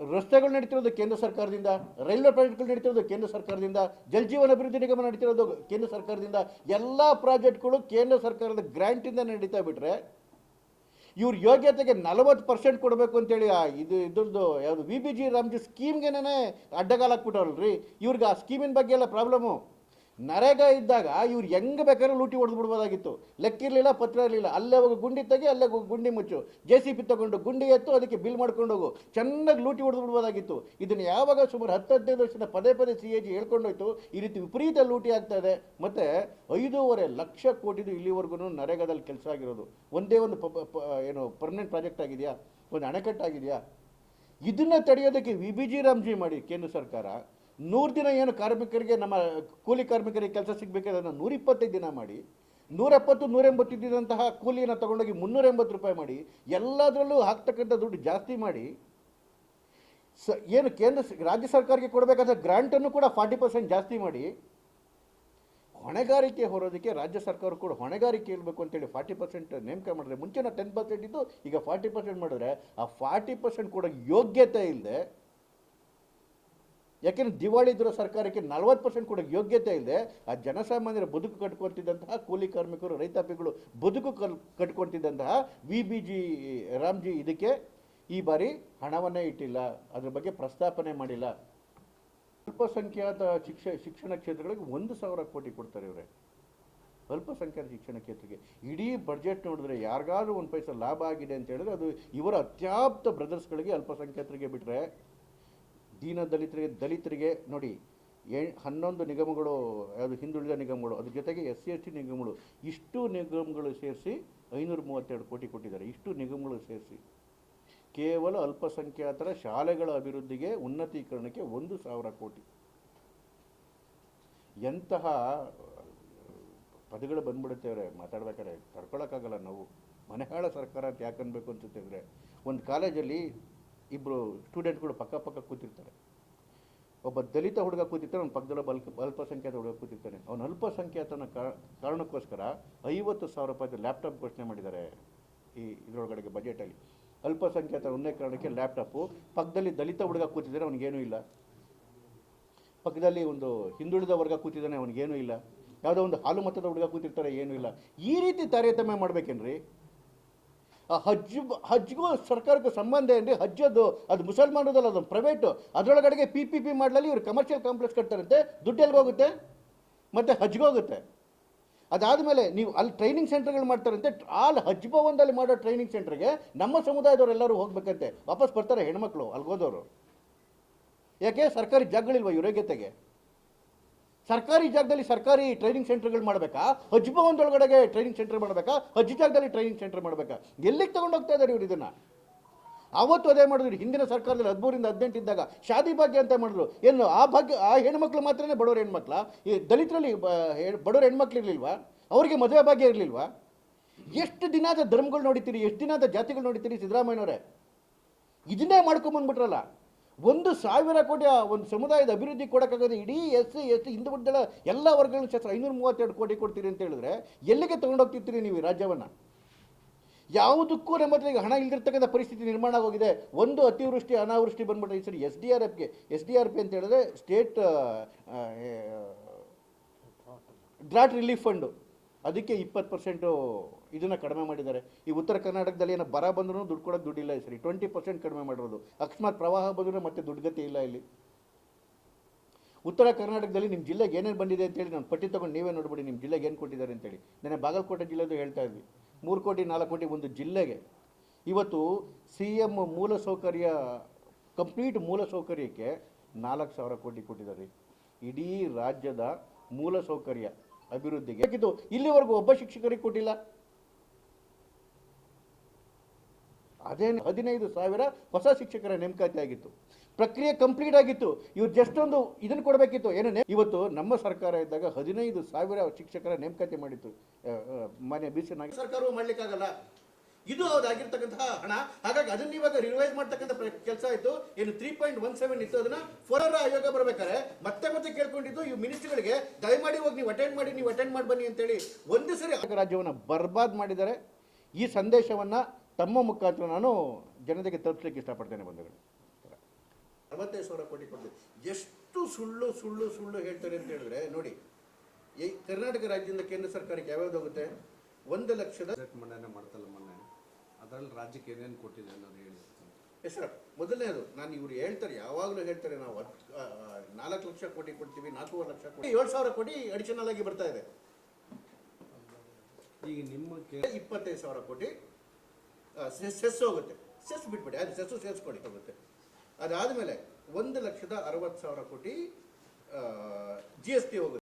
ರಸ್ತೆಗಳು ನಡೀತಿರೋದು ಕೇಂದ್ರ ಸರ್ಕಾರದಿಂದ, ರೈಲ್ವೆ ಪ್ರಾಜೆಕ್ಟ್ಗಳು ನಡೀತಿರೋದು ಕೇಂದ್ರ ಸರ್ಕಾರದಿಂದ, ಜಲಜೀವನ ಅಭಿವೃದ್ಧಿ ನಿಗಮ ನಡೀತಿರೋದು ಕೇಂದ್ರ ಸರ್ಕಾರದಿಂದ. ಎಲ್ಲ ಪ್ರಾಜೆಕ್ಟ್ಗಳು ಕೇಂದ್ರ ಸರ್ಕಾರದ ಗ್ರ್ಯಾಂಟಿಂದ ನಡೀತಾ ಬಿಟ್ರೆ ಇವ್ರ ಯೋಗ್ಯತೆಗೆ 40% ಕೊಡಬೇಕು ಅಂತೇಳಿ ಇದ್ರದ್ದು ಯಾವುದು VBG ರಾಮ್ಜಿ ಸ್ಕೀಮ್ಗೆನೇ ಅಡ್ಡಗಾಲ ಹಾಕ್ಬಿಟ್ಟವ್ರಲ್ರಿ. ಇವ್ರಿಗೆ ಆ ಸ್ಕೀಮಿನ ಬಗ್ಗೆ ಎಲ್ಲ ಪ್ರಾಬ್ಲಮ್ಮು. ನರೇಗಾ ಇದ್ದಾಗ ಇವ್ರು ಹೆಂಗೆ ಬೇಕಾದ್ರೂ ಲೂಟಿ ಹೊಡೆದು ಬಿಡ್ಬೋದಾಗಿತ್ತು. ಲೆಕ್ಕಿರಲಿಲ್ಲ, ಪತ್ರ ಇರಲಿಲ್ಲ. ಅಲ್ಲೇ ಹೋಗಿ ಗುಂಡಿ ತೆಗಿ, ಅಲ್ಲೇ ಹೋಗಿ ಗುಂಡಿ ಮುಚ್ಚು, JCB ತಗೊಂಡು ಗುಂಡಿ ಎತ್ತು, ಅದಕ್ಕೆ ಬಿಲ್ ಮಾಡ್ಕೊಂಡು ಹೋಗು, ಚೆನ್ನಾಗಿ ಲೂಟಿ ಹೊಡೆದು ಬಿಡ್ಬೋದಾಗಿತ್ತು. ಇದನ್ನು ಯಾವಾಗ ಸುಮಾರು 10-15 ವರ್ಷದ ಪದೇ CAG ಹೇಳ್ಕೊಂಡೋಯ್ತು, ಈ ರೀತಿ ವಿಪರೀತ ಲೂಟಿ ಆಗ್ತಾ ಇದೆ. ಮತ್ತು 5.5 ಲಕ್ಷ ಕೋಟಿದು ಇಲ್ಲಿವರೆಗೂ ನರೇಗಾದಲ್ಲಿ ಕೆಲಸ ಆಗಿರೋದು. ಒಂದೇ ಒಂದು ಏನು ಪರ್ಮನೆಂಟ್ ಪ್ರಾಜೆಕ್ಟ್ ಆಗಿದೆಯಾ? ಒಂದು ಅಣೆಕಟ್ಟು ಆಗಿದೆಯಾ? ಇದನ್ನು ತಡೆಯೋದಕ್ಕೆ VBG ರಾಮ್ಜಿ ಮಾಡಿ ಕೇಂದ್ರ ಸರ್ಕಾರ 100 ದಿನ ಏನು ಕಾರ್ಮಿಕರಿಗೆ, ನಮ್ಮ ಕೂಲಿ ಕಾರ್ಮಿಕರಿಗೆ ಕೆಲಸ ಸಿಗಬೇಕಾದ್ರೆ ಅದನ್ನು 125 ದಿನ ಮಾಡಿ, 170-180 ಇದ್ದಂತಹ ಕೂಲಿಯನ್ನು ತಗೊಂಡೋಗಿ 380 ರೂಪಾಯಿ ಮಾಡಿ, ಎಲ್ಲದರಲ್ಲೂ ಹಾಕ್ತಕ್ಕಂಥ ದುಡ್ಡು ಜಾಸ್ತಿ ಮಾಡಿ ಏನು ರಾಜ್ಯ ಸರ್ಕಾರಕ್ಕೆ ಕೊಡಬೇಕಾದ ಗ್ರಾಂಟನ್ನು ಕೂಡ 40% ಜಾಸ್ತಿ ಮಾಡಿ ಹೊಣೆಗಾರಿಕೆ ಹೊರೋದಕ್ಕೆ ರಾಜ್ಯ ಸರ್ಕಾರ ಕೂಡ ಹೊಣೆಗಾರಿಕೆ ಇರಬೇಕು ಅಂತೇಳಿ 40% ನೇಮಕ ಮಾಡಿದ್ರೆ, ಮುಂಚೆನ 10% ಇದ್ದು ಈಗ 40% ಮಾಡಿದ್ರೆ ಆ 40% ಕೂಡ ಯೋಗ್ಯತೆ ಇಲ್ಲದೆ, ಯಾಕೆಂದ್ರೆ ದಿವಾಳಿ ಇದ್ರೋ ಸರ್ಕಾರಕ್ಕೆ 40% ಕೂಡ ಯೋಗ್ಯತೆ ಇಲ್ಲದೆ ಆ ಜನಸಾಮಾನ್ಯರ ಬದುಕು ಕಟ್ಕೊಳ್ತಿದ್ದಂತಹ ಕೂಲಿ ಕಾರ್ಮಿಕರು, ರೈತಾಪಿಗಳು ಬದುಕು ಕಟ್ಕೊಳ್ತಿದ್ದಂತಹ VBG ರಾಮ್ಜಿ ಇದಕ್ಕೆ ಈ ಬಾರಿ ಹಣವನ್ನೇ ಇಟ್ಟಿಲ್ಲ, ಅದ್ರ ಬಗ್ಗೆ ಪ್ರಸ್ತಾಪನೆ ಮಾಡಿಲ್ಲ. ಅಲ್ಪಸಂಖ್ಯಾತ ಶಿಕ್ಷಣ ಕ್ಷೇತ್ರಗಳಿಗೆ 1,000 ಕೋಟಿ ಕೊಡ್ತಾರೆ ಇವರೇ. ಅಲ್ಪಸಂಖ್ಯಾತ ಶಿಕ್ಷಣ ಕ್ಷೇತ್ರಕ್ಕೆ ಇಡೀ ಬಡ್ಜೆಟ್ ನೋಡಿದ್ರೆ ಯಾರಿಗಾದ್ರೂ 1 ಪೈಸೆ ಲಾಭ ಆಗಿದೆ ಅಂತ ಹೇಳಿದ್ರೆ ಅದು ಇವರ ಅತ್ಯಾಪ್ತ ಬ್ರದರ್ಸ್ಗಳಿಗೆ, ಅಲ್ಪಸಂಖ್ಯಾತರಿಗೆ ಬಿಟ್ಟರೆ ದೀನ ದಲಿತರಿಗೆ ನೋಡಿ 11 ನಿಗಮಗಳು, ಯಾವುದು ಹಿಂದುಳಿದ ನಿಗಮಗಳು, ಅದ್ರ ಜೊತೆಗೆ SC/ST ನಿಗಮಗಳು, ಇಷ್ಟು ನಿಗಮಗಳು ಸೇರಿಸಿ 532 ಕೋಟಿ ಕೊಟ್ಟಿದ್ದಾರೆ. ಇಷ್ಟು ನಿಗಮಗಳು ಸೇರಿಸಿ ಕೇವಲ ಅಲ್ಪಸಂಖ್ಯಾತರ ಶಾಲೆಗಳ ಅಭಿವೃದ್ಧಿಗೆ, ಉನ್ನತೀಕರಣಕ್ಕೆ 1,000 ಕೋಟಿ. ಎಂತಹ ಪದಗಳು ಬಂದ್ಬಿಡುತ್ತೇವ್ರೆ ಮಾತಾಡ್ಬೇಕಾದ್ರೆ, ತಡ್ಕೊಳಕ್ಕಾಗಲ್ಲ ನಾವು. ಮನೆಹಾಳ ಸರ್ಕಾರ ಅಂತ ಯಾಕೆ ಅನ್ಬೇಕು ಅನ್ಸುತ್ತಿದ್ರೆ, ಒಂದು ಕಾಲೇಜಲ್ಲಿ ಇಬ್ಬರು ಸ್ಟೂಡೆಂಟ್ಗಳು ಪಕ್ಕ ಕೂತಿರ್ತಾರೆ. ಒಬ್ಬ ದಲಿತ ಹುಡುಗ ಕೂತಿರ್ತಾನೆ, ಅವ್ನ ಪಕ್ಕದಲ್ಲ ಅಲ್ಪಸಂಖ್ಯಾತ ಹುಡುಗ ಕೂತಿರ್ತಾನೆ. ಅವನ ಅಲ್ಪಸಂಖ್ಯಾತನ ಕಾರಣಕ್ಕೋಸ್ಕರ 50,000 ರೂಪಾಯಿ ಲ್ಯಾಪ್ಟಾಪ್ ಘೋಷಣೆ ಮಾಡಿದ್ದಾರೆ ಇದರೊಳಗಡೆಗೆ ಬಜೆಟಲ್ಲಿ. ಅಲ್ಪಸಂಖ್ಯಾತ ಒಂದೇ ಕಾರಣಕ್ಕೆ ಲ್ಯಾಪ್ಟಾಪು. ಪಕ್ಕದಲ್ಲಿ ದಲಿತ ಹುಡುಗ ಕೂತಿದ್ದಾನೆ, ಅವನಿಗೇನೂ ಇಲ್ಲ. ಪಕ್ಕದಲ್ಲಿ ಒಂದು ಹಿಂದುಳಿದ ವರ್ಗ ಕೂತಿದ್ದಾನೆ, ಅವನಿಗೇನೂ ಇಲ್ಲ. ಯಾವುದೋ ಒಂದು ಹಾಲು ಮತದ ಹುಡುಗ ಕೂತಿರ್ತಾರೆ, ಏನೂ ಇಲ್ಲ. ಈ ರೀತಿ ತಾರತಮ್ಯ ಮಾಡ್ಬೇಕೇನ್ರಿ? ಆ ಹಜ್ಗೂ ಸರ್ಕಾರಕ್ಕೂ ಸಂಬಂಧ ಏನ್ರಿ? ಹಜ್ ಅದು ಮುಸಲ್ಮಾನದಲ್ಲ, ಅದು ಪ್ರೈವೇಟು. ಅದರೊಳಗಡೆಗೆ PPP ಮಾಡಲಲ್ಲಿ ಇವರು ಕಮರ್ಷಿಯಲ್ ಕಾಂಪ್ಲೆಕ್ಸ್ ಕಟ್ತಾರಂತೆ. ದುಡ್ಡು ಎಲ್ಲಿಗೋಗುತ್ತೆ? ಮತ್ತು ಹಜ್ಗೋಗುತ್ತೆ. ಅದಾದಮೇಲೆ ನೀವು ಅಲ್ಲಿ ಟ್ರೈನಿಂಗ್ ಸೆಂಟರ್ಗಳು ಮಾಡ್ತಾರಂತೆ. ಹಜ್ ಭವನದಲ್ಲಿ ಮಾಡೋ ಟ್ರೈನಿಂಗ್ ಸೆಂಟರ್ಗೆ ನಮ್ಮ ಸಮುದಾಯದವರು ಎಲ್ಲರೂ ಹೋಗ್ಬೇಕಂತೆ. ವಾಪಸ್ ಬರ್ತಾರೆ ಹೆಣ್ಮಕ್ಳು ಅಲ್ಗೋದವರು. ಯಾಕೆ? ಸರ್ಕಾರಿ ಜಾಗಗಳಿಲ್ವ ಇವ್ರ ಯೋಗ್ಯತೆಗೆ? ಸರ್ಕಾರಿ ಜಾಗದಲ್ಲಿ ಸರ್ಕಾರಿ ಟ್ರೈನಿಂಗ್ ಸೆಂಟರ್ಗಳು ಮಾಡಬೇಕಾ? ಹಜ್ ಭವನದೊಳಗಡೆಗೆ ಟ್ರೈನಿಂಗ್ ಸೆಂಟರ್ ಮಾಡಬೇಕಾ? ಹಜ್ ಜಾಗದಲ್ಲಿ ಟ್ರೈನಿಂಗ್ ಸೆಂಟರ್ ಮಾಡಬೇಕಾ? ಎಲ್ಲಿಗೆ ತಗೊಂಡೋಗ್ತಾ ಇದ್ದಾರೆ ಇವರು ಇದನ್ನು? ಆವತ್ತು ಅದೇ ಮಾಡಿದ್ರು. ಹಿಂದಿನ ಸರ್ಕಾರದಲ್ಲಿ 13 ರಿಂದ 18 ಇದ್ದಾಗ ಶಾದಿ ಭಾಗ್ಯ ಅಂತ ಮಾಡಿದ್ರು. ಏನು ಆ ಭಾಗ್ಯ ಆ ಹೆಣ್ಮಕ್ಳು ಮಾತ್ರನೇ ಬಡವ್ರ ಹೆಣ್ಮಕ್ಳ? ಈ ದಲಿತರಲ್ಲಿ ಬಡವ್ರ ಹೆಣ್ಮಕ್ಳು ಇರಲಿಲ್ವಾ? ಅವರಿಗೆ ಮದುವೆ ಭಾಗ್ಯ ಇರಲಿಲ್ವಾ? ಎಷ್ಟು ದಿನದ ಧರ್ಮಗಳು ನೋಡಿತೀರಿ, ಎಷ್ಟು ದಿನದ ಜಾತಿಗಳು ನೋಡಿತೀರಿ ಸಿದ್ದರಾಮಯ್ಯನವರೇ? ಇದನ್ನೇ ಮಾಡ್ಕೊಂಬಂದ್ಬಿಟ್ರಲ್ಲ. 1,000 ಕೋಟಿ ಒಂದು ಸಮುದಾಯದ ಅಭಿವೃದ್ಧಿ ಕೊಡೋಕ್ಕಾಗೋದು. ಇಡೀ SC/ST ಹಿಂದುಳಿದ ಎಲ್ಲ ವರ್ಗಗಳನ್ನು ಸೇರಿಸಿ 532 ಕೋಟಿ ಕೊಡ್ತೀರಿ ಅಂತ ಹೇಳಿದ್ರೆ ಎಲ್ಲಿಗೆ ತೊಗೊಂಡೋಗ್ತಿರ್ತೀರಿ ನೀವು ಈ ರಾಜ್ಯವನ್ನು? ಯಾವುದಕ್ಕೂ ನಮ್ಮ ಹತ್ರ ಈಗ ಹಣ ಇಲ್ದಿರ್ತಕ್ಕಂಥ ಪರಿಸ್ಥಿತಿ ನಿರ್ಮಾಣ ಆಗೋಗಿದೆ. ಒಂದು ಅತಿವೃಷ್ಟಿ ಅನಾವೃಷ್ಟಿ ಬಂದ್ಬಿಟ್ರೆ ಈ ಸರಿ SDRP ಅಂತ ಹೇಳಿದ್ರೆ ಸ್ಟೇಟ್ ಡ್ರಾಟ್ ರಿಲೀಫ್ ಫಂಡು, ಅದಕ್ಕೆ 20% ಇದನ್ನು ಕಡಿಮೆ ಮಾಡಿದ್ದಾರೆ. ಈ ಉತ್ತರ ಕರ್ನಾಟಕದಲ್ಲಿ ಏನೋ ಬರ ಬಂದ್ರೂ ದುಡ್ಡು ಕೊಡೋಕ್ಕೆ ದುಡ್ಡಿಲ್ಲ ಈ ಸರಿ. 20% ಕಡಿಮೆ ಮಾಡಿರೋದು. ಅಕಸ್ಮಾತ್ ಪ್ರವಾಹ ಬಂದರೂ ಮತ್ತೆ ದುಡ್ಡುಗತಿ ಇಲ್ಲ ಇಲ್ಲಿ. ಉತ್ತರ ಕರ್ನಾಟಕದಲ್ಲಿ ನಿಮ್ಮ ಜಿಲ್ಲೆಗೆ ಏನೇನು ಬಂದಿದೆ ಅಂತೇಳಿ ನಾನು ಪಟ್ಟಿ ತೊಗೊಂಡು ನೀವೇ ನೋಡ್ಬಿಡಿ, ನಿಮ್ಮ ಜಿಲ್ಲೆಗೆ ಏನು ಕೊಟ್ಟಿದ್ದಾರೆ ಅಂತೇಳಿ. ನೆನ್ನೆ ಬಾಗಲಕೋಟೆ ಜಿಲ್ಲೆದು ಹೇಳ್ತಾ ಇದ್ವಿ, 3 ಕೋಟಿ 4 ಕೋಟಿ ಒಂದು ಜಿಲ್ಲೆಗೆ. ಇವತ್ತು CM ಮೂಲಸೌಕರ್ಯ, ಕಂಪ್ಲೀಟ್ ಮೂಲಸೌಕರ್ಯಕ್ಕೆ 4,000 ಕೋಟಿ ಕೊಟ್ಟಿದ್ದಾರೆ. ಇಡೀ ರಾಜ್ಯದ ಮೂಲಸೌಕರ್ಯ ಅಭಿವೃದ್ಧಿಗೆ ಇದು ಇಲ್ಲಿವರೆಗೂ ಒಬ್ಬ ಶಿಕ್ಷಕರಿಗೆ ಕೊಟ್ಟಿಲ್ಲ. ಅದೇನು 15,000 ಹೊಸ ಶಿಕ್ಷಕರ ನೇಮಕಾತಿ ಆಗಿತ್ತು. ಪ್ರಕ್ರಿಯೆ ಕಂಪ್ಲೀಟ್ ಆಗಿತ್ತು. ಇವ್ರು ಜಸ್ಟ್ ಒಂದು ಇದನ್ನು ಕೊಡಬೇಕಿತ್ತು. ಏನೇ ಇವತ್ತು ನಮ್ಮ ಸರ್ಕಾರ ಇದ್ದಾಗ 15,000 ಶಿಕ್ಷಕರ ನೇಮಕಾತಿ ಮಾಡಿತ್ತು ಮಾನ್ಯ BC ನಾಗೇಂದ್ರ ಸರ್ಕಾರವು ಮಾಡಲಿಕ್ಕಾಗಲ್ಲ. ಇದು ಹೌದಾಗಿರ್ತಕ್ಕಂತಹ ಹಣ. ಹಾಗಾಗಿ ಅದನ್ನ ಇವಾಗ ರಿವೈಸ್ ಮಾಡ್ತಕ್ಕಂಥ ಕೆಲಸ ಆಯಿತು. ಏನು 3.17 ಇತ್ತು, ಅದನ್ನ 4 ಆಯೋಗ ಬರಬೇಕಾದ್ರೆ ಮತ್ತೆ ಕೇಳ್ಕೊಂಡಿದ್ದು ಇವು ಮಿನಿಸ್ಟ್ರಿಗಳಿಗೆ, ದಯಮಾಡಿ ಹೋಗಿ ನೀವು ಅಟೆಂಡ್ ಮಾಡಿ ಬನ್ನಿ ಅಂತೇಳಿ ಒಂದು ಸರಿ ರಾಜ್ಯವನ್ನು ಬರ್ಬಾದ್ ಮಾಡಿದ್ದಾರೆ. ಈ ಸಂದೇಶವನ್ನು ತಮ್ಮ ಮುಖಾಂತರ ನಾನು ಜನತೆಗೆ ತಲುಪಿಸಲಿಕ್ಕೆ ಇಷ್ಟಪಡ್ತೇನೆ. ಬಂಧುಗಳು, 65,000 ಕೋಟಿ ಕೊಡ್ತೀವಿ. ಎಷ್ಟು ಸುಳ್ಳು ಹೇಳ್ತಾರೆ ಅಂತ ಹೇಳಿದ್ರೆ ನೋಡಿ, ಈ ಕರ್ನಾಟಕ ರಾಜ್ಯದಿಂದ ಕೇಂದ್ರ ಸರ್ಕಾರಕ್ಕೆ ಯಾವ್ಯಾವ್ದು ಹೋಗುತ್ತೆ? 1 ಲಕ್ಷದ ಮನ್ನಾ ಮಾಡ್ತಲ್ಲ, ಮೊನ್ನೆ ಅದರಲ್ಲಿ ರಾಜ್ಯಕ್ಕೆ ಏನೇನು ಕೊಟ್ಟಿದೆ ಅನ್ನೋದು ಹೇಳಿ. ಎಸ್ ಸರ್, ಮೊದಲನೇದು ನಾನು ಇವರು ಹೇಳ್ತಾರೆ, ಯಾವಾಗಲೂ ಹೇಳ್ತಾರೆ ನಾವು 4 ಲಕ್ಷ ಕೋಟಿ ಕೊಡ್ತೀವಿ, 4 ಲಕ್ಷ ಕೋಟಿ, 7,000 ಕೋಟಿ ಅಡಿಷನಲ್ ಆಗಿ ಬರ್ತಾ ಇದೆ. ಈಗ ನಿಮ್ಮ 25,000 ಕೋಟಿ ಸೆಸ್ ಹೋಗುತ್ತೆ. ಸೆಸ್ ಬಿಟ್ಬಿಡಿ, ಅದು ಸೆಸ್ಸು ಸೇರಿಸ್ಕೊಳ್ಳಿ ಹೋಗುತ್ತೆ. ಅದಾದಮೇಲೆ 1,60,60,000 ಕೋಟಿ GST ಹೋಗುತ್ತೆ.